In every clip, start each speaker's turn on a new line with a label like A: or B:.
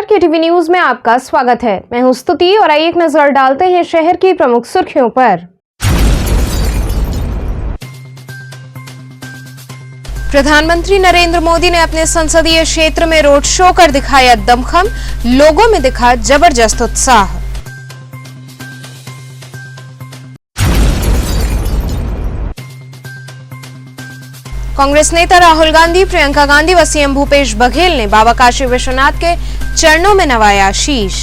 A: नमस्कार, KTV news में आपका स्वागत है। मैं हूं स्तुति और आइए एक नजर डालते हैं शहर की प्रमुख सुर्खियों पर। प्रधानमंत्री नरेंद्र मोदी ने अपने संसदीय क्षेत्र में रोड शो कर दिखाया दमखम, लोगों में दिखा जबरदस्त उत्साह। कांग्रेस नेता राहुल गांधी, प्रियंका गांधी व सीएम भूपेश बघेल ने बाबा काशी विश्वनाथ के चरणों में नवाया शीश।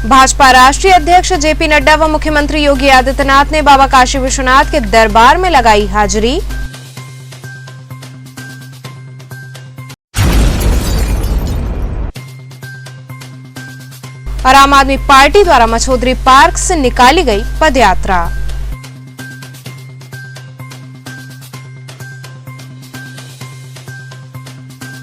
A: भाजपा राष्ट्रीय अध्यक्ष जेपी नड्डा व मुख्यमंत्री योगी आदित्यनाथ ने बाबा काशी विश्वनाथ के दरबार में लगाई हाजिरी। और आम आदमी पार्टी द्वारा मछोदरी पार्क से निकाली गई पदयात्रा।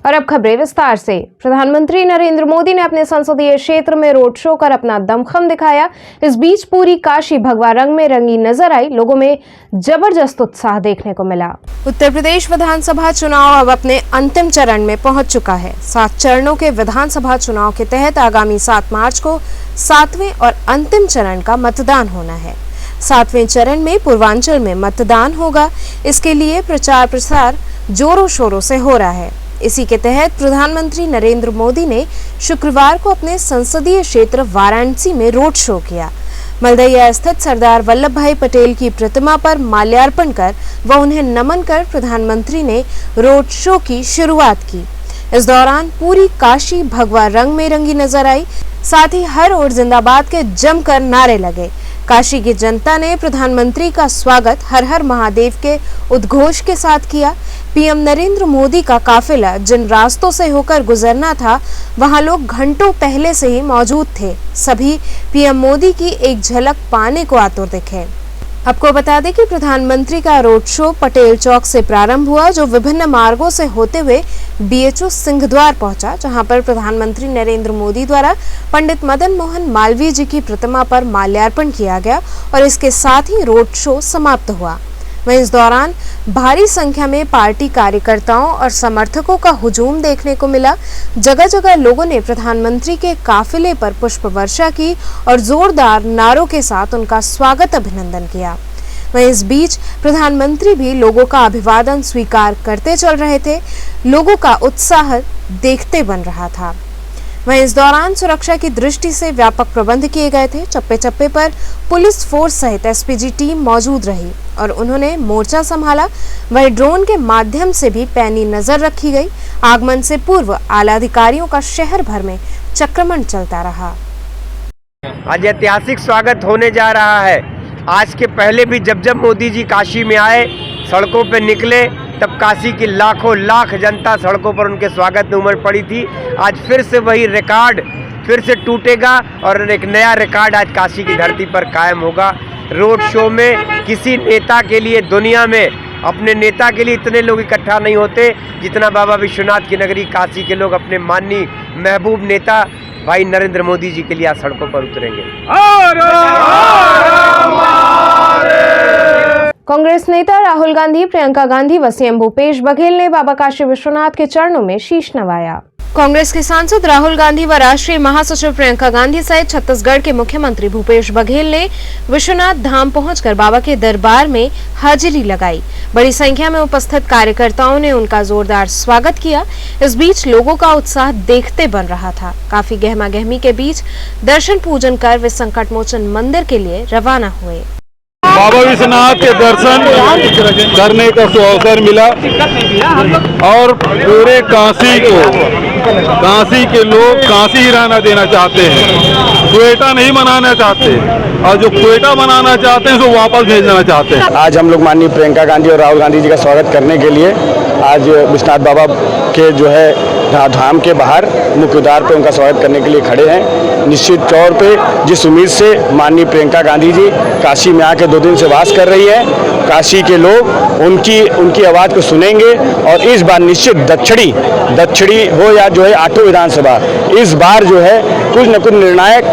A: और अब खबरें विस्तार से। प्रधानमंत्री नरेंद्र मोदी ने अपने संसदीय क्षेत्र में रोड शो कर अपना दमखम दिखाया। इस बीच पूरी काशी भगवा रंग में रंगी नजर आई। लोगों में जबरदस्त उत्साह देखने को मिला। उत्तर प्रदेश विधानसभा चुनाव अब अपने अंतिम चरण में पहुंच चुका है। 7 चरणों के विधानसभा चुनाव के तहत आगामी 7 मार्च को 7वें और अंतिम चरण का मतदान होना है। 7वें चरण में पूर्वांचल में मतदान होगा। इसके लिए प्रचार प्रसार जोरों शोरों से हो रहा है। इसी के तहत प्रधानमंत्री नरेंद्र मोदी ने शुक्रवार को अपने संसदीय क्षेत्र वाराणसी में रोड शो किया। मलदैया स्थित सरदार वल्लभ भाई पटेल की प्रतिमा पर माल्यार्पण कर व उन्हें नमन कर प्रधानमंत्री ने रोड शो की शुरुआत की। इस दौरान पूरी काशी भगवा रंग में रंगी नजर आई। साथ ही हर ओर जिंदाबाद के जमकर नारे लगे। काशी की जनता ने प्रधानमंत्री का स्वागत हर हर महादेव के उद्घोष के साथ किया। पीएम नरेंद्र मोदी का काफिला जिन रास्तों से होकर गुजरना था, वहां लोग घंटों पहले से ही मौजूद थे। सभी पीएम मोदी की एक झलक पाने को आतुर दिखे। आपको बता दें कि प्रधानमंत्री का रोड शो पटेल चौक से प्रारंभ हुआ, जो विभिन्न मार्गों से होते हुए बीएचओ सिंहद्वार पहुंचा, जहां पर प्रधानमंत्री नरेंद्र मोदी द्वारा पंडित मदन मोहन मालवीय जी की प्रतिमा पर माल्यार्पण किया गया और इसके साथ ही रोड शो समाप्त हुआ। वहीं इस दौरान भारी संख्या में पार्टी कार्यकर्ताओं और समर्थकों का हुजूम देखने को मिला। जगह जगह लोगों ने प्रधानमंत्री के काफिले पर पुष्प वर्षा की और जोरदार नारों के साथ उनका स्वागत अभिनंदन किया। वहीं इस बीच प्रधानमंत्री भी लोगों का अभिवादन स्वीकार करते चल रहे थे। लोगों का उत्साह देखते बन रहा था। वहीं इस दौरान सुरक्षा की दृष्टि से व्यापक प्रबंध किए गए थे। चप्पे चप्पे पर पुलिस फोर्स सहित एसपीजी टीम मौजूद रही और उन्होंने मोर्चा संभाला। वहीं ड्रोन के माध्यम से भी पैनी नजर रखी गई। आगमन से पूर्व आला अधिकारियों का शहर भर में चक्रमण चलता रहा।
B: आज ऐतिहासिक स्वागत होने जा रहा है। आज के पहले भी जब मोदी जी काशी में आए, सड़कों पर निकले, तब काशी की लाखों लाख जनता सड़कों पर उनके स्वागत में उमड़ पड़ी थी। आज फिर से वही रिकॉर्ड फिर से टूटेगा और एक नया रिकॉर्ड आज काशी की धरती पर कायम होगा। रोड शो में किसी नेता के लिए दुनिया में अपने नेता के लिए इतने लोग इकट्ठा नहीं होते जितना बाबा विश्वनाथ की नगरी काशी के लोग अपने माननीय महबूब नेता भाई नरेंद्र मोदी जी के लिए आज सड़कों पर उतरेंगे।
A: कांग्रेस नेता राहुल गांधी, प्रियंका गांधी व सीएम भूपेश बघेल ने बाबा काशी विश्वनाथ के चरणों में शीश नवाया। कांग्रेस के सांसद राहुल गांधी व राष्ट्रीय महासचिव प्रियंका गांधी सहित छत्तीसगढ़ के मुख्यमंत्री भूपेश बघेल ने विश्वनाथ धाम पहुंचकर बाबा के दरबार में हाजिरी लगाई। बड़ी संख्या में उपस्थित कार्यकर्ताओं ने उनका जोरदार स्वागत किया। इस बीच लोगों का उत्साह देखते बन रहा था। काफी गहमा गहमी के बीच दर्शन पूजन कर वे संकट मोचन मंदिर के लिए रवाना हुए।
C: बाबा विश्वनाथ के दर्शन करने का अवसर मिला और पूरे काशी के लोग काशी ही रहना देना चाहते हैं। क्वेटा नहीं मनाना चाहते और जो क्वेटा मनाना चाहते हैं उसको वापस भेजना चाहते हैं।
D: आज हम लोग माननीय प्रियंका गांधी और राहुल गांधी जी का स्वागत करने के लिए आज विश्वनाथ बाबा के जो है धाम के बाहर मुख्य द्वार पे उनका स्वागत करने के लिए खड़े हैं। निश्चित तौर पे जिस उम्मीद से माननीय प्रियंका गांधी जी काशी में आके 2 दिन से वास कर रही है, काशी के लोग उनकी आवाज़ को सुनेंगे और इस बार निश्चित दक्षिणी हो या जो है 8 विधानसभा, इस बार जो है कुछ न कुछ निर्णायक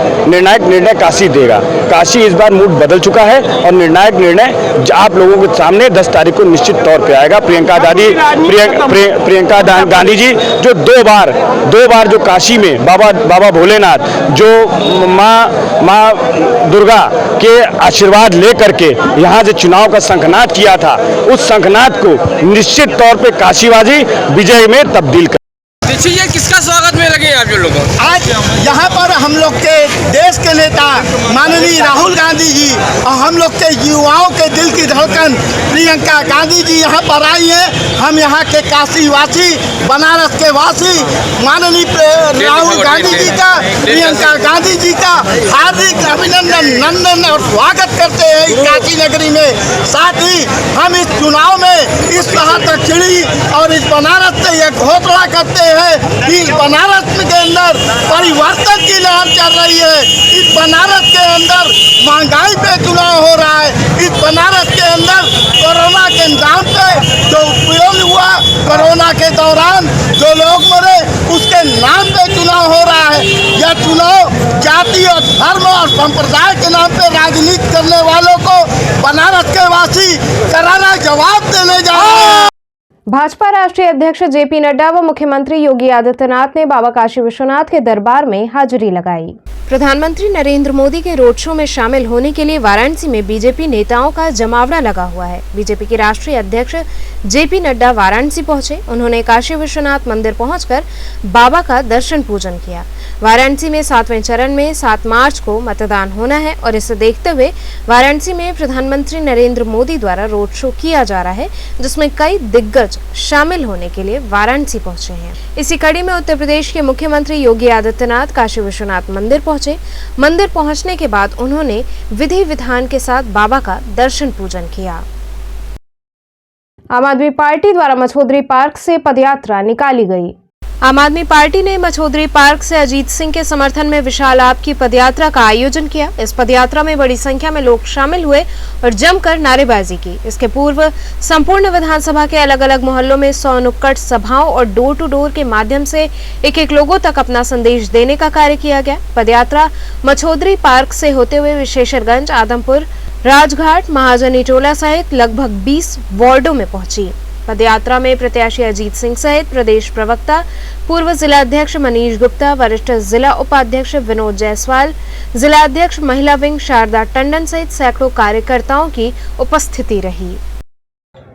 D: निर्णय काशी देगा। काशी इस बार मूड बदल चुका है और निर्णायक निर्णय आप लोगों के सामने 10 तारीख को निश्चित तौर पे आएगा। प्रियंका गांधी जी जो दो बार जो काशी में बाबा भोलेनाथ जो माँ दुर्गा के आशीर्वाद लेकर के यहाँ से चुनाव का शंखनाद किया था, उस शंखनाद को निश्चित तौर पे काशीवाजी विजय में तब्दील कर।
E: देखिए किसका स्वागत में लगे आप लोग
F: आज यहाँ पर हम लोग के देश के नेता माननीय राहुल गांधी जी और हम लोग के युवाओं के दिल की धड़कन प्रियंका गांधी जी यहाँ पर आई हैं। हम यहाँ के काशी वासी, बनारस के वासी माननीय राहुल गांधी जी का, प्रियंका गांधी जी का हार्दिक अभिनंदन नंदन और स्वागत करते हैं काशी नगरी में। साथ ही हम इस चुनाव में इस दक्षिणी और इस बनारस से यह घोषणा करते हैं कि बनारस के अंदर परिवर्तन की लहर चल रही है। इस बनारस के अंदर महंगाई पे चुनाव हो रहा है। इस बनारस के अंदर कोरोना के नाम पे जो उपयोग हुआ, कोरोना के दौरान जो लोग मरे, उसके नाम पे चुनाव हो रहा है। यह चुनाव जाति और धर्म और संप्रदाय के नाम पे राजनीति करने वालों को बनारस के वासी करारा जवाब देने जा रहे हैं।
A: भाजपा राष्ट्रीय अध्यक्ष जेपी नड्डा व मुख्यमंत्री योगी आदित्यनाथ ने बाबा काशी विश्वनाथ के दरबार में हाजिरी लगाई। प्रधानमंत्री नरेंद्र मोदी के रोड शो में शामिल होने के लिए वाराणसी में बीजेपी नेताओं का जमावड़ा लगा हुआ है। बीजेपी के राष्ट्रीय अध्यक्ष जेपी नड्डा वाराणसी पहुंचे। उन्होंने काशी विश्वनाथ मंदिर पहुंचकर बाबा का दर्शन पूजन किया। वाराणसी में 7वें चरण में 7 मार्च को मतदान होना है और इसे देखते हुए वाराणसी में प्रधानमंत्री नरेंद्र मोदी द्वारा रोड शो किया जा रहा है, जिसमें कई दिग्गज शामिल होने के लिए वाराणसी पहुंचे हैं। इसी कड़ी में उत्तर प्रदेश के मुख्यमंत्री योगी आदित्यनाथ काशी विश्वनाथ मंदिर पहुंचे। मंदिर पहुंचने के बाद उन्होंने विधि विधान के साथ बाबा का दर्शन पूजन किया। आम आदमी पार्टी द्वारा मछोदरी पार्क से पदयात्रा निकाली गई। आम आदमी पार्टी ने मछोदरी पार्क से अजीत सिंह के समर्थन में विशाल आपकी पदयात्रा का आयोजन किया। इस पदयात्रा में बड़ी संख्या में लोग शामिल हुए और जमकर नारेबाजी की। इसके पूर्व संपूर्ण विधानसभा के अलग अलग मोहल्लों में 100 नुक्कड़ सभाओं और डोर टू डोर के माध्यम से एक लोगों तक अपना संदेश देने का कार्य किया गया। पदयात्रा मछोदरी पार्क से होते हुए विशेषरगंज, आदमपुर, राजघाट, महाजनी टोला सहित लगभग 20 वार्डों में पहुंची। पदयात्रा में प्रत्याशी अजीत सिंह सहित प्रदेश प्रवक्ता, पूर्व जिला अध्यक्ष मनीष गुप्ता, वरिष्ठ जिला उपाध्यक्ष विनोद जायसवाल, जिला अध्यक्ष महिला विंग शारदा टंडन सहित सैकड़ों कार्यकर्ताओं की उपस्थिति रही।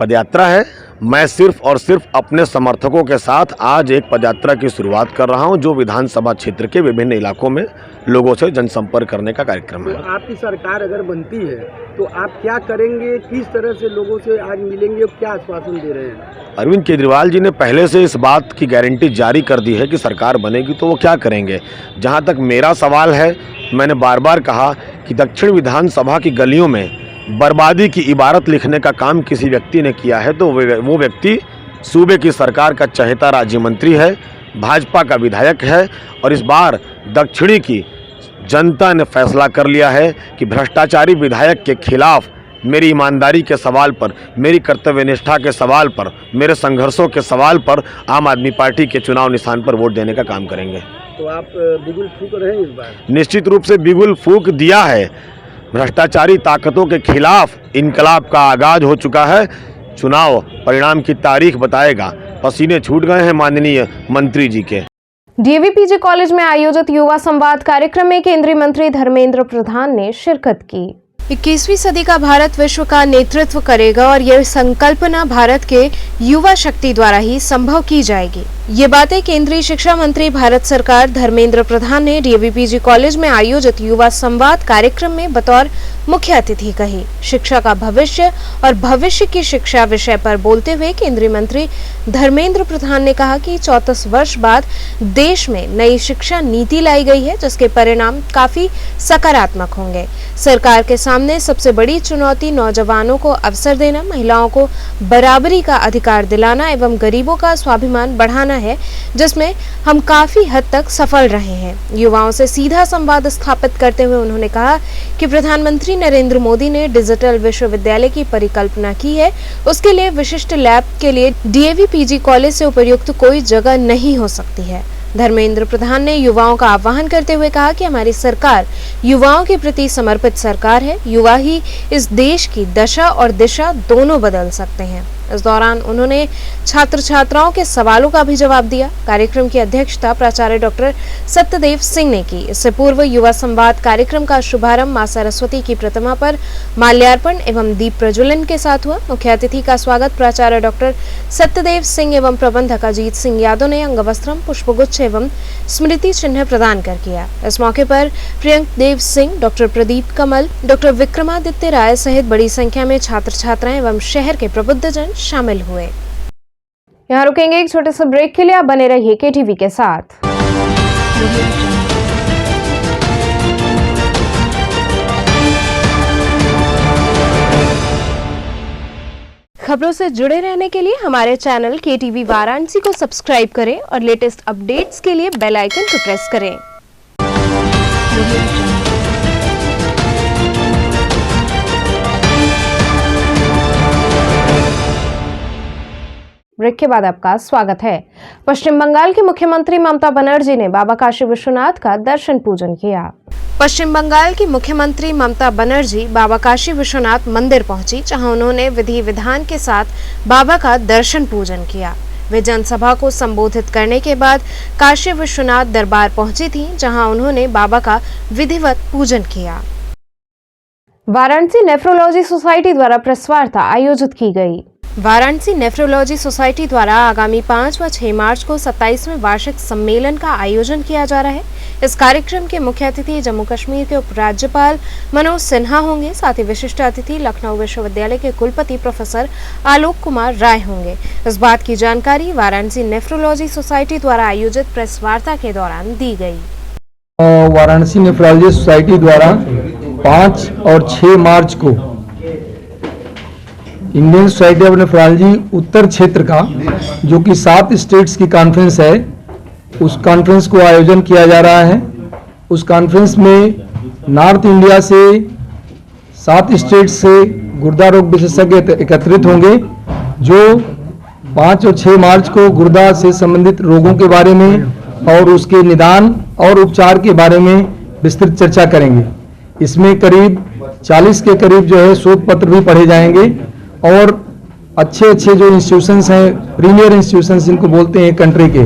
G: पदयात्रा है। मैं सिर्फ और सिर्फ अपने समर्थकों के साथ आज एक पदयात्रा की शुरुआत कर रहा हूं, जो विधानसभा क्षेत्र के विभिन्न इलाकों में लोगों से जनसंपर्क करने का कार्यक्रम है।
H: तो आपकी सरकार अगर बनती है तो आप क्या करेंगे, किस तरह से लोगों से आज मिलेंगे और क्या आश्वासन दे रहे हैं?
G: अरविंद केजरीवाल जी ने पहले से इस बात की गारंटी जारी कर दी है कि सरकार बनेगी तो वो क्या करेंगे। जहां तक मेरा सवाल है, मैंने बार बार कहा कि दक्षिण विधानसभा की गलियों में बर्बादी की इबारत लिखने का काम किसी व्यक्ति ने किया है तो वो व्यक्ति सूबे की सरकार का चहेता राज्य मंत्री है, भाजपा का विधायक है। और इस बार दक्षिणी की जनता ने फैसला कर लिया है कि भ्रष्टाचारी विधायक के खिलाफ मेरी ईमानदारी के सवाल पर, मेरी कर्तव्यनिष्ठा के सवाल पर, मेरे संघर्षों के सवाल पर आम आदमी पार्टी के चुनाव निशान पर वोट देने का काम करेंगे।
H: तो आप बिगुल फूक रहे हैं इस बार?
G: निश्चित रूप से बिगुल फूक दिया है। भ्रष्टाचारी ताकतों के खिलाफ इनकलाब का आगाज हो चुका है। चुनाव परिणाम की तारीख बताएगा। पसीने छूट गए हैं माननीय मंत्री जी के।
A: डीएवीपीजी कॉलेज में आयोजित युवा संवाद कार्यक्रम में केंद्रीय मंत्री धर्मेंद्र प्रधान ने शिरकत की। 21वीं सदी का भारत विश्व का नेतृत्व करेगा और यह संकल्पना भारत के युवा शक्ति द्वारा ही संभव की जाएगी। ये बातें केंद्रीय शिक्षा मंत्री भारत सरकार धर्मेंद्र प्रधान ने डीएवीपीजी कॉलेज में आयोजित युवा संवाद कार्यक्रम में बतौर मुख्य अतिथि कही। शिक्षा का भविष्य और भविष्य की शिक्षा विषय पर बोलते हुए केंद्रीय मंत्री धर्मेंद्र प्रधान ने कहा कि 34 वर्ष बाद देश में नई शिक्षा नीति लाई गई है, जिसके परिणाम काफी सकारात्मक होंगे। सरकार के सामने सबसे बड़ी चुनौती नौजवानों को अवसर देना, महिलाओं को बराबरी का अधिकार अधिकार दिलाना एवं गरीबों का स्वाभिमान बढ़ाना है, जिसमें हम काफी हद तक सफल रहे हैं। युवाओं से सीधा संवाद स्थापित करते हुए उन्होंने कहा कि प्रधानमंत्री नरेंद्र मोदी ने डिजिटल विश्वविद्यालय की परिकल्पना की है। उसके लिए विशिष्ट लैब के लिए डीएवी पीजी कॉलेज से उपयुक्त कोई जगह नहीं हो सकती है। धर्मेंद्र प्रधान ने युवाओं का आह्वान करते हुए कहा कि हमारी सरकार युवाओं के प्रति समर्पित सरकार है। युवा ही इस देश की दशा और दिशा दोनों बदल सकते हैं। इस दौरान उन्होंने छात्र छात्राओं के सवालों का भी जवाब दिया। कार्यक्रम की अध्यक्षता प्राचार्य डॉक्टर सत्यदेव सिंह ने की। इससे पूर्व युवा संवाद कार्यक्रम का शुभारंभ मां सरस्वती की प्रतिमा पर माल्यार्पण एवं दीप प्रज्वलन के साथ हुआ। मुख्य अतिथि का स्वागत प्राचार्य डॉक्टर सत्यदेव सिंह एवं प्रबंधक अजीत सिंह यादव ने अंगवस्त्रम, पुष्पगुच्छ एवं स्मृति चिन्ह प्रदान कर किया। इस मौके पर प्रियंक देव सिंह, डॉक्टर प्रदीप कमल, डॉक्टर विक्रमादित्य राय सहित बड़ी संख्या में छात्र छात्राएं एवं शहर के प्रबुद्धजन शामिल हुए। यहाँ रुकेंगे एक छोटे से ब्रेक के लिए। आप बने रहिए केटीवी के साथ। खबरों से जुड़े रहने के लिए हमारे चैनल केटीवी वाराणसी को सब्सक्राइब करें और लेटेस्ट अपडेट्स के लिए बेल आइकन को प्रेस करें। ब्रेक के बाद आपका स्वागत है। पश्चिम बंगाल की मुख्यमंत्री ममता बनर्जी ने बाबा काशी विश्वनाथ का दर्शन पूजन किया। पश्चिम बंगाल की मुख्यमंत्री ममता बनर्जी बाबा काशी विश्वनाथ मंदिर पहुंची, जहां उन्होंने विधि विधान के साथ बाबा का दर्शन पूजन किया। वे जनसभा को संबोधित करने के बाद काशी विश्वनाथ दरबार पहुंची थी, जहां उन्होंने बाबा का विधिवत पूजन किया। वाराणसी नेफ्रोलॉजी सोसाइटी द्वारा प्रेस वार्ता आयोजित की गई। वाराणसी नेफ्रोलॉजी सोसाइटी द्वारा आगामी 5 व 6 मार्च को 27वें वार्षिक सम्मेलन का आयोजन किया जा रहा है। इस कार्यक्रम के मुख्य अतिथि जम्मू कश्मीर के उपराज्यपाल मनोज सिन्हा होंगे। साथ ही विशिष्ट अतिथि लखनऊ विश्वविद्यालय के कुलपति प्रोफेसर आलोक कुमार राय होंगे। इस बात की जानकारी वाराणसी नेफ्रोलॉजी सोसाइटी द्वारा आयोजित प्रेस वार्ता के दौरान दी गई।
I: वाराणसी नेफ्रोलॉजी सोसाइटी द्वारा 5 और 6 मार्च को इंडियन सोसाइटी ऑफ नेफ्रोलॉजी उत्तर क्षेत्र का, जो कि 7 स्टेट्स की कॉन्फ्रेंस है, उस कॉन्फ्रेंस को आयोजन किया जा रहा है। उस कॉन्फ्रेंस में नॉर्थ इंडिया से 7 स्टेट से गुर्दा रोग विशेषज्ञ एकत्रित होंगे, जो 5 और 6 मार्च को गुर्दा से संबंधित रोगों के बारे में और उसके निदान और उपचार के बारे में विस्तृत चर्चा करेंगे। इसमें करीब 40 के करीब जो है शोध पत्र भी पढ़े जाएंगे और अच्छे जो इंस्टीट्यूशंस हैं, प्रीमियर इंस्टीट्यूशंस जिनको बोलते हैं कंट्री के,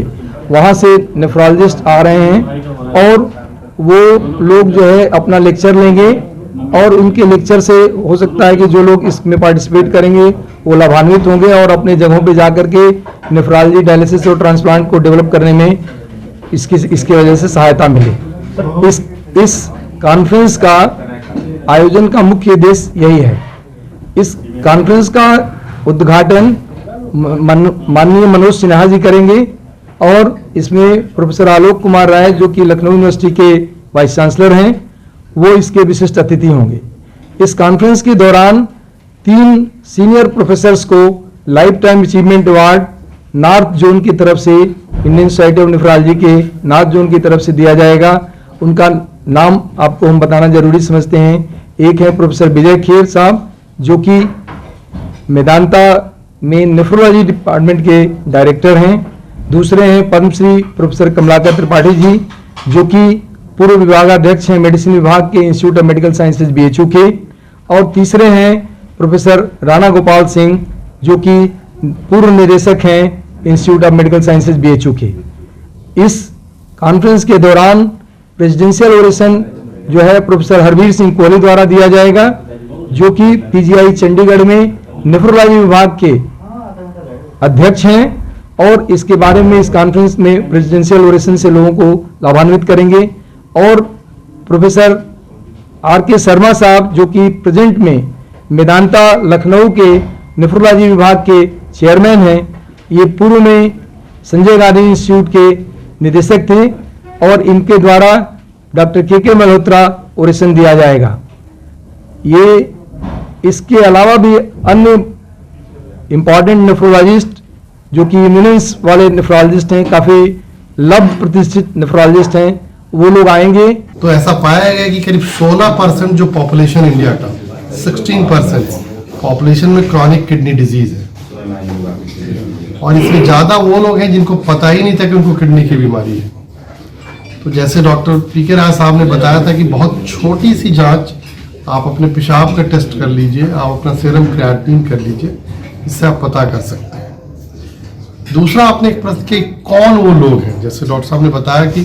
I: वहाँ से नेफ्रोलॉजिस्ट आ रहे हैं और वो लोग जो है अपना लेक्चर लेंगे और उनके लेक्चर से हो सकता है कि जो लोग इसमें पार्टिसिपेट करेंगे वो लाभान्वित होंगे और अपने जगहों पे जाकर के नेफ्रोलॉजी डायलिसिस और ट्रांसप्लांट को डेवलप करने में इसकी वजह से सहायता मिले। इस कॉन्फ्रेंस का आयोजन का मुख्य उद्देश्य यही है। इस कॉन्फ्रेंस का उद्घाटन माननीय मनोज सिन्हा जी करेंगे और इसमें प्रोफेसर आलोक कुमार राय, जो कि लखनऊ यूनिवर्सिटी के वाइस चांसलर हैं, वो इसके विशिष्ट अतिथि होंगे। इस कॉन्फ्रेंस के दौरान 3 सीनियर प्रोफेसर्स को life time achievement award north zone की तरफ से, इंडियन सोसाइटी ऑफ नेफ्रोलॉजी के नॉर्थ जोन की तरफ से दिया जाएगा। उनका नाम आपको हम बताना जरूरी समझते हैं। एक है प्रोफेसर विजय खेर साहब, जो कि मेदांता में नेफ्रोलॉजी डिपार्टमेंट के डायरेक्टर हैं। दूसरे हैं पद्मश्री प्रोफेसर कमलाकर त्रिपाठी जी, जो कि पूर्व विभागाध्यक्ष हैं मेडिसिन विभाग के institute of medical sciences BHU के। और तीसरे हैं प्रोफेसर राणा गोपाल सिंह, जो कि पूर्व निदेशक हैं institute of medical sciences BHU के। इस कॉन्फ्रेंस के दौरान प्रेसिडेंशियल ओरेशन जो है प्रोफेसर हरवीर सिंह कोहली द्वारा दिया जाएगा, जो कि PGI चंडीगढ़ में नेफ्रोलॉजी विभाग के अध्यक्ष हैं और इसके बारे में इस कॉन्फ्रेंस में प्रेसिडेंशियल ओरेशन से लोगों को लाभान्वित करेंगे। और प्रोफेसर RK शर्मा साहब, जो कि प्रेजेंट में मेदांता लखनऊ के नेफ्रोलॉजी विभाग के चेयरमैन हैं, ये पूर्व में संजय गांधी इंस्टीट्यूट के निदेशक थे और इनके द्वारा डॉक्टर KK मल्होत्रा ओरेशन दिया जाएगा। ये इसके अलावा भी अन्य इम्पॉर्टेंट नेफ्रोलॉजिस्ट जो कि इमिनेंस वाले नेफ्रोलॉजिस्ट हैं, काफ़ी लब्ध प्रतिष्ठित नेफ्रोलॉजिस्ट हैं, वो लोग आएंगे।
J: तो ऐसा पाया गया कि करीब 16% जो पॉपुलेशन इंडिया का 16% पॉपुलेशन में क्रॉनिक किडनी डिजीज है, और इसमें ज़्यादा वो लोग हैं जिनको पता ही नहीं था कि उनको किडनी की बीमारी है। तो जैसे डॉक्टर पी.के. राय साहब ने बताया था कि बहुत छोटी सी जांच, आप अपने पेशाब का टेस्ट कर लीजिए, आप अपना सीरम क्रिएटिनिन कर लीजिए, इससे आप पता कर सकते हैं। दूसरा, आपने एक प्रश्न कि कौन वो लोग हैं, जैसे डॉक्टर साहब ने बताया कि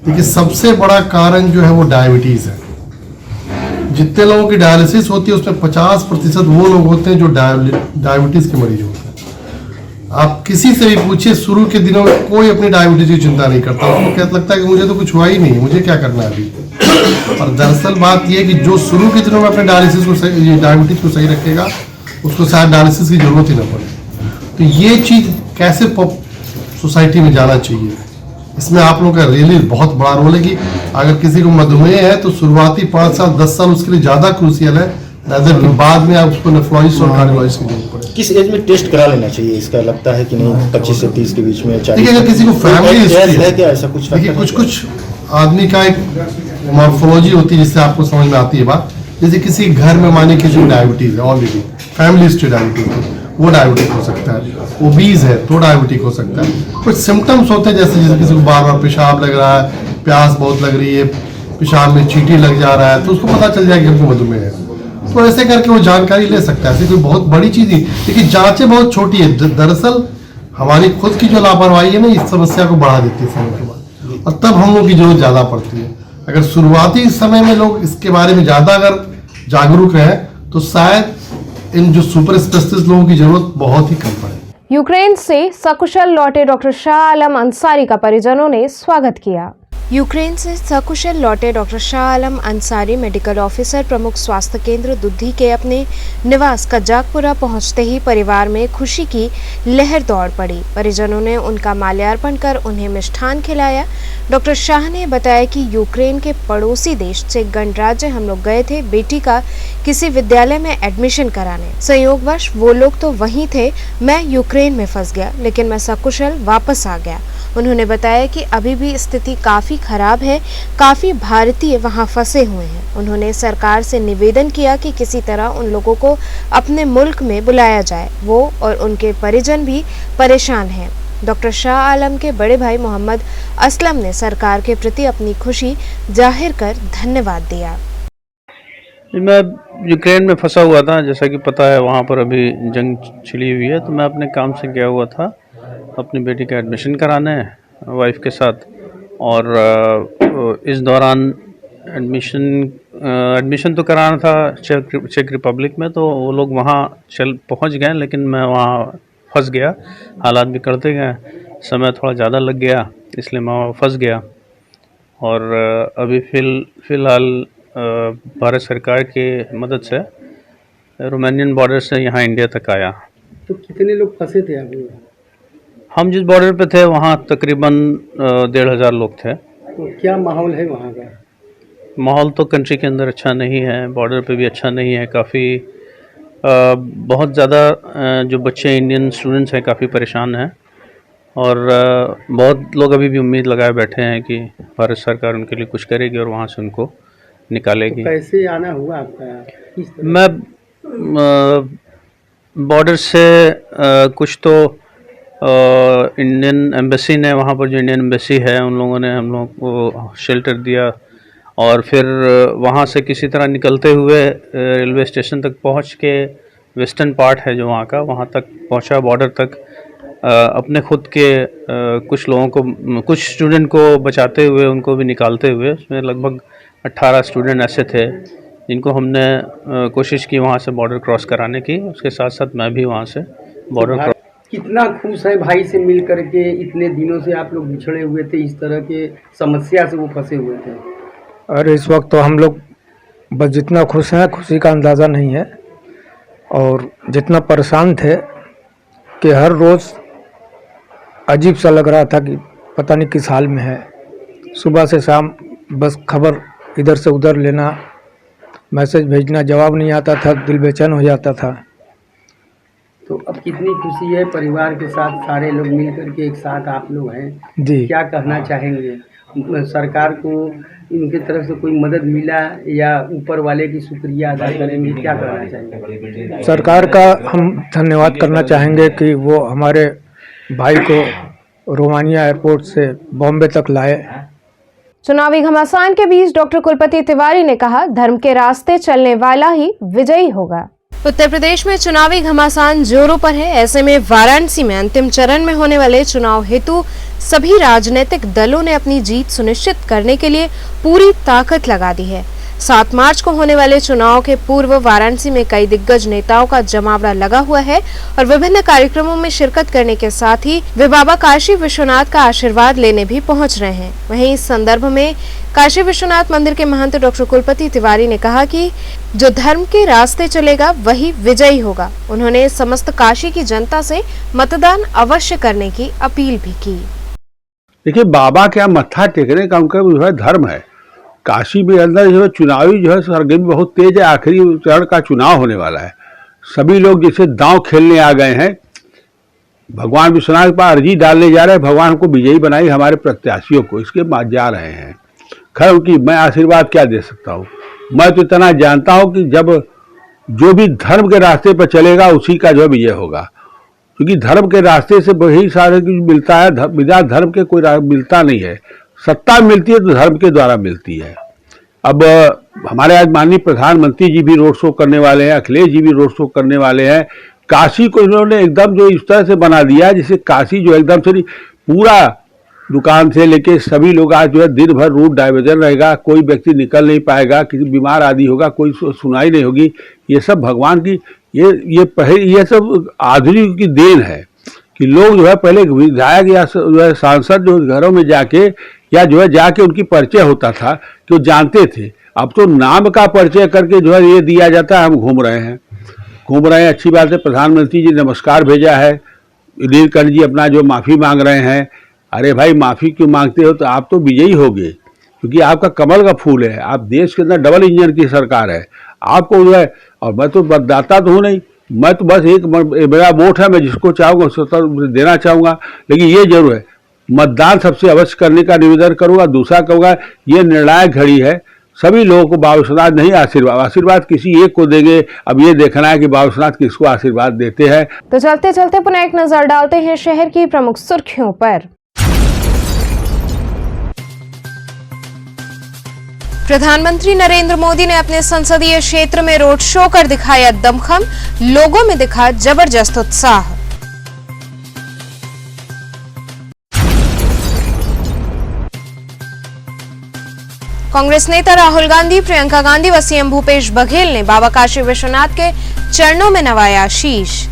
J: देखिए सबसे बड़ा कारण जो है वो डायबिटीज़ है। जितने लोगों की डायलिसिस होती है उसमें 50% वो लोग होते हैं जो डायबिटीज़ के मरीज होते हैं। आप किसी से भी पूछिए, शुरू के दिनों में कोई अपनी डायबिटीज की चिंता नहीं करता, उसको क्या लगता है कि मुझे तो कुछ हुआ ही नहीं, मुझे क्या करना है अभी। और दरअसल बात यह है कि जो शुरू के दिनों में अपने डायलिसिस को सही, डायबिटीज को सही रखेगा, उसको शायद डायलिसिस की जरूरत ही ना पड़े। तो ये चीज़ कैसे सोसाइटी में जाना चाहिए, इसमें आप लोगों का रियली बहुत बड़ा रोल है कि अगर किसी को मधुमेह है तो शुरुआती 5 साल 10 साल उसके लिए ज़्यादा क्रूसियल है, बाद में आप उसको नेफ्रोलॉजिस्ट और कार्डियोलॉजिस्ट की जरूरत पड़े।
K: किस एज में टेस्ट करा लेना चाहिए, इसका लगता है कि नहीं 25 से 30 के बीच में?
J: देखिए, अगर किसी को फैमिली हिस्ट्री
K: है क्या, ऐसा कुछ?
J: देखिए, कुछ आदमी का एक मॉर्फोलॉजी होती है जिससे आपको समझ में आती है बात। जैसे किसी घर में माने किसी को डायबिटीज है, ऑलरेडी फैमिली हिस्ट्री डायबिटीज, वो डायबिटिक हो सकता है। ओबीज है तो डायबिटिक हो सकता है। कुछ सिम्टम्स होते हैं जैसे किसी को बार बार पेशाब लग रहा है, प्यास बहुत लग रही है, पेशाब में चींटी लग जा रहा है, तो उसको पता चल जाएगा कि हमको मधुमेह है। तो ऐसे करके वो जानकारी ले सकता है। ऐसी कोई बहुत बड़ी चीज़ नहीं, लेकिन जांचें बहुत छोटी है। दरअसल हमारी खुद की जो लापरवाही है ना, इस समस्या को बढ़ा देती है समय के बाद, और तब हम लोग की जरूरत ज़्यादा पड़ती है। अगर शुरुआती समय में लोग इसके बारे में ज़्यादा अगर जागरूक हैं तो शायद इन जो सुपर स्पेशलिस्ट लोगों की जरूरत बहुत ही कम पड़े।
A: यूक्रेन से सकुशल लौटे डॉक्टर शाह आलम अंसारी का परिजनों ने स्वागत किया। यूक्रेन से सकुशल लौटे doctor Shah Alam Ansari medical officer प्रमुख स्वास्थ्य केंद्र दुद्धी के अपने निवास कजाकपुरा पहुंचते ही परिवार में खुशी की लहर दौड़ पड़ी। परिजनों ने उनका माल्यार्पण कर उन्हें मिष्ठान खिलाया। डॉक्टर शाह ने बताया कि यूक्रेन के पड़ोसी देश चेक गणराज्य हम लोग गए थे बेटी का किसी विद्यालय में एडमिशन कराने। संयोगवश वो लोग तो वहीं थे, मैं यूक्रेन में फंस गया, लेकिन मैं सकुशल वापस आ गया। उन्होंने बताया कि अभी भी स्थिति काफ़ी खराब है, काफ़ी भारतीय वहां फंसे हुए हैं। उन्होंने सरकार से निवेदन किया कि किसी तरह उन लोगों को अपने मुल्क में बुलाया जाए। वो और उनके परिजन भी परेशान हैं। डॉक्टर शाह आलम के बड़े भाई मोहम्मद असलम ने सरकार के प्रति अपनी खुशी जाहिर कर धन्यवाद दिया।
L: मैं यूक्रेन में फंसा हुआ था, जैसा कि पता है वहाँ पर अभी जंग छिड़ी हुई है, तो मैं अपने काम से गया हुआ था अपनी बेटी का एडमिशन कराने वाइफ के साथ। और इस दौरान एडमिशन तो कराना था चेक रिपब्लिक में, तो वो लोग वहाँ पहुँच गए, लेकिन मैं वहाँ फंस गया। हालात भी करते गए, समय थोड़ा ज़्यादा लग गया, इसलिए मैं वहाँ फंस गया। और अभी फ़िलहाल भारत सरकार की मदद से रोमानियन बॉर्डर से यहाँ इंडिया तक आया।
H: तो कितने लोग फंसे थे अभी?
L: हम जिस बॉर्डर पे थे वहाँ तकरीबन 1500 लोग थे।
H: तो क्या माहौल है वहाँ का?
L: माहौल तो कंट्री के अंदर अच्छा नहीं है, बॉर्डर पे भी अच्छा नहीं है। काफ़ी बहुत ज़्यादा जो बच्चे इंडियन स्टूडेंट्स हैं काफ़ी परेशान हैं, और बहुत लोग अभी भी उम्मीद लगाए बैठे हैं कि भारत सरकार उनके लिए कुछ करेगी और वहाँ से उनको निकालेगी।
H: तो कैसे आना हुआ आपका?
L: मैं बॉर्डर से कुछ तो इंडियन एम्बेसी ने, वहाँ पर जो इंडियन एम्बेसी है उन लोगों ने हम लोगों को शेल्टर दिया, और फिर वहाँ से किसी तरह निकलते हुए रेलवे स्टेशन तक पहुँच के वेस्टर्न पार्ट है जो वहाँ का, वहाँ तक पहुँचा बॉर्डर तक। अपने खुद के कुछ लोगों को, कुछ स्टूडेंट को बचाते हुए, उनको भी निकालते हुए, उसमें लगभग 18 स्टूडेंट ऐसे थे जिनको हमने कोशिश की वहाँ से बॉर्डर क्रॉस कराने की। उसके साथ साथ मैं भी वहाँ से बॉर्डर क्रॉस।
H: कितना खुश है भाई से मिल करके? इतने दिनों से आप लोग बिछड़े हुए थे, इस तरह के समस्या से वो फंसे हुए थे।
I: और इस वक्त तो हम लोग बस जितना खुश हैं, खुशी का अंदाज़ा नहीं है, और जितना परेशान थे कि हर रोज़ अजीब सा लग रहा था कि पता नहीं किस हाल में है। सुबह से शाम बस खबर इधर से उधर लेना, मैसेज भेजना, जवाब नहीं आता था, दिल बेचैन हो जाता था।
H: तो अब कितनी खुशी है, परिवार के साथ सारे लोग मिल करके एक साथ आप लोग हैं
I: जी।
H: क्या कहना चाहेंगे? सरकार को इनके तरफ से कोई मदद मिला या ऊपर वाले की शुक्रिया अदा करेंगे, क्या कहना चाहेंगे?
I: सरकार का हम धन्यवाद करना चाहेंगे कि वो हमारे भाई को रोमानिया एयरपोर्ट से बॉम्बे तक लाए।
A: चुनावी घमासान के बीच डॉक्टर कुलपति तिवारी ने कहा, धर्म के रास्ते चलने वाला ही विजयी होगा। उत्तर प्रदेश में चुनावी घमासान जोरों पर है। ऐसे में वाराणसी में अंतिम चरण में होने वाले चुनाव हेतु सभी राजनीतिक दलों ने अपनी जीत सुनिश्चित करने के लिए पूरी ताकत लगा दी है। 7 मार्च को होने वाले चुनाव के पूर्व वाराणसी में कई दिग्गज नेताओं का जमावड़ा लगा हुआ है और विभिन्न कार्यक्रमों में शिरकत करने के साथ ही वे बाबा काशी विश्वनाथ का आशीर्वाद लेने भी पहुंच रहे हैं। वहीं इस संदर्भ में काशी विश्वनाथ मंदिर के महंत डॉक्टर कुलपति तिवारी ने कहा कि जो धर्म के रास्ते चलेगा वही विजयी होगा। उन्होंने समस्त काशी की जनता से मतदान अवश्य करने की अपील भी की।
C: देखिए, बाबा क्या मत्था टेकने का उनका जो है धर्म है। काशी में अंदर जो है चुनावी जो है सरगर्मी बहुत तेज है। आखिरी चरण का चुनाव होने वाला है। सभी लोग जैसे दांव खेलने आ गए हैं, भगवान विश्वनाथ के पास अर्जी डालने जा रहे हैं, भगवान हमको विजयी बनाई हमारे प्रत्याशियों को, इसके बाद जा रहे हैं। खैर उनकी मैं आशीर्वाद क्या दे सकता हूँ। मैं तो इतना जानता हूँ कि जब जो भी धर्म के रास्ते पर चलेगा उसी का जो विजय होगा, क्योंकि धर्म के रास्ते से वही सारे कुछ मिलता है। बिना धर्म के कोई मिलता नहीं है। सत्ता मिलती है तो धर्म के द्वारा मिलती है। अब हमारे आज माननीय प्रधानमंत्री जी भी रोड शो करने वाले हैं, अखिलेश जी भी रोड शो करने वाले हैं। काशी को इन्होंने एकदम जो इस तरह से बना दिया है जिससे काशी जो एकदम से पूरा दुकान से लेके सभी लोग आज जो है दिन भर रूट डाइवर्जन रहेगा, कोई व्यक्ति निकल नहीं पाएगा, किसी बीमार आदि होगा, कोई सुनाई नहीं होगी। ये सब भगवान की ये सब आधुनिक की देन है कि लोग जो है पहले विधायक या जो है सांसद जो घरों में जाके या जो है जाके उनकी परिचय होता था कि वो जानते थे। अब तो नाम का परिचय करके जो है ये दिया जाता है, हम घूम रहे हैं। अच्छी बात है। प्रधानमंत्री जी नमस्कार भेजा है, नीलकंठ जी अपना जो माफ़ी मांग रहे हैं। अरे भाई, माफ़ी क्यों मांगते हो? तो आप तो विजयी होगे, क्योंकि आपका कमल का फूल है। आप देश के अंदर डबल इंजन की सरकार है। आपको जो है, और मैं तो मतदाता तो हूँ नहीं, मैं तो बस एक मेरा वोट है, मैं जिसको चाहूँगा उसको देना चाहूँगा। लेकिन ये जरूर है, मतदान सबसे अवश्य करने का निवेदन करूँगा। दूसरा कहूँगा, ये निर्णायक घड़ी है। सभी लोगों को बाबा विश्वनाथ नहीं आशीर्वाद किसी एक को देंगे। अब ये देखना है कि बाबा विश्वनाथ किसको आशीर्वाद देते हैं।
A: तो चलते चलते पुनः एक नजर डालते हैं शहर की प्रमुख सुर्खियों पर। प्रधानमंत्री नरेंद्र मोदी ने अपने संसदीय क्षेत्र में रोड शो कर दिखाया दमखम, लोगों में दिखा जबरदस्त उत्साह। कांग्रेस नेता राहुल गांधी, प्रियंका गांधी व सीएम भूपेश बघेल ने बाबा काशी विश्वनाथ के चरणों में नवाया शीश।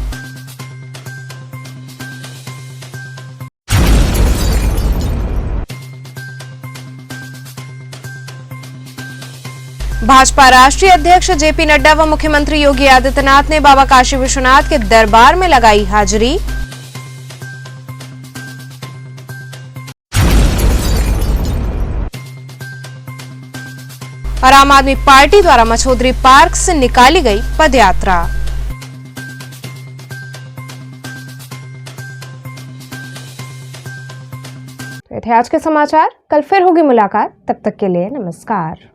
A: भाजपा राष्ट्रीय अध्यक्ष जेपी नड्डा व मुख्यमंत्री योगी आदित्यनाथ ने बाबा काशी विश्वनाथ के दरबार में लगाई हाजिरी। और आम आदमी पार्टी द्वारा मछोदरी पार्क से निकाली गई पदयात्रा। तो थे आज के समाचार। कल फिर होगी मुलाकात, तब तक के लिए नमस्कार।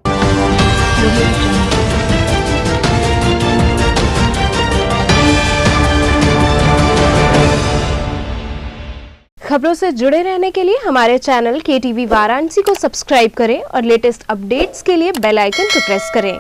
A: खबरों से जुड़े रहने के लिए हमारे चैनल KTV वाराणसी को सब्सक्राइब करें और लेटेस्ट अपडेट्स के लिए बेल आइकन को प्रेस करें।